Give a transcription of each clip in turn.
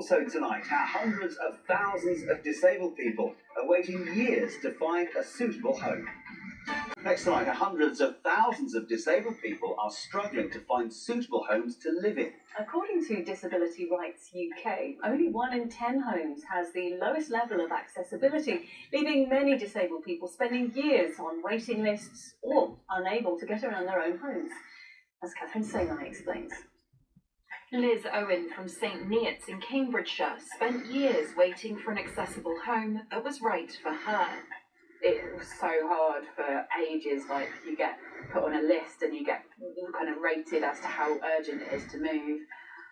Also tonight, how hundreds of thousands of disabled people are waiting years to find a suitable home. Next tonight, hundreds of thousands of disabled people are struggling to find suitable homes to live in. According to Disability Rights UK, only 1 in 10 homes has the lowest level of accessibility, leaving many disabled people spending years on waiting lists or unable to get around their own homes, as Catherine Sengai explains. Liz Owen from St Neots in Cambridgeshire spent years waiting for an accessible home that was right for her. It was so hard for ages. Like, you get put on a list and you get kind of rated as to how urgent it is to move.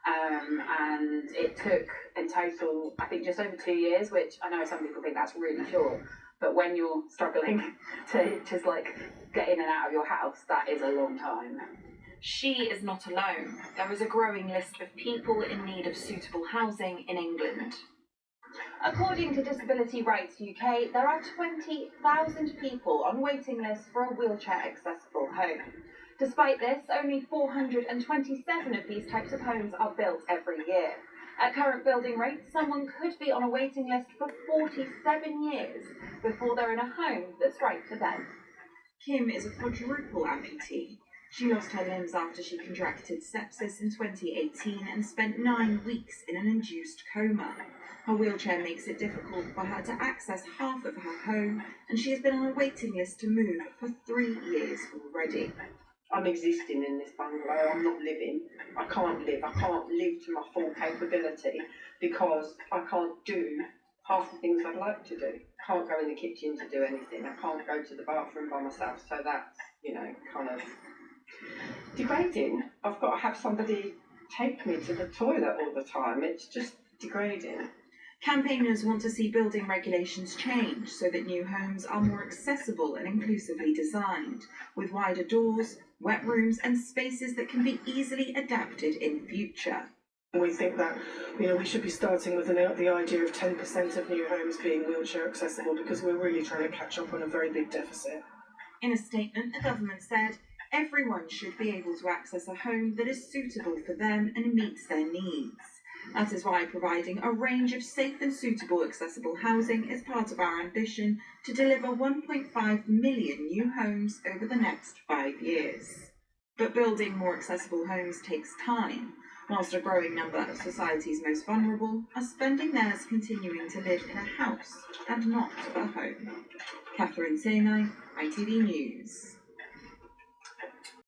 And it took in total, I think, just over 2 years, which I know some people think that's really short. But when you're struggling to just like get in and out of your house, that is a long time. She is not alone. There is a growing list of people in need of suitable housing in England. According to Disability Rights UK, there are 20,000 people on waiting lists for a wheelchair-accessible home. Despite this, only 427 of these types of homes are built every year. At current building rates, someone could be on a waiting list for 47 years before they're in a home that's right for them. Kim is a quadruple amputee. She lost her limbs after she contracted sepsis in 2018 and spent 9 weeks in an induced coma. Her wheelchair makes it difficult for her to access half of her home, and she has been on a waiting list to move for 3 years already. I'm existing in this bungalow, I'm not living. I can't live to my full capability because I can't do half the things I'd like to do. I can't go in the kitchen to do anything, I can't go to the bathroom by myself, so that's, kind of degrading. I've got to have somebody take me to the toilet all the time, it's just degrading. Campaigners want to see building regulations change so that new homes are more accessible and inclusively designed, with wider doors, wet rooms and spaces that can be easily adapted in future. We think that we should be starting with the idea of 10% of new homes being wheelchair accessible, because we're really trying to catch up on a very big deficit. In a statement, the government said everyone should be able to access a home that is suitable for them and meets their needs. That is why providing a range of safe and suitable accessible housing is part of our ambition to deliver 1.5 million new homes over the next 5 years. But building more accessible homes takes time, whilst a growing number of society's most vulnerable are spending theirs continuing to live in a house and not a home. Catherine Sengai, ITV News.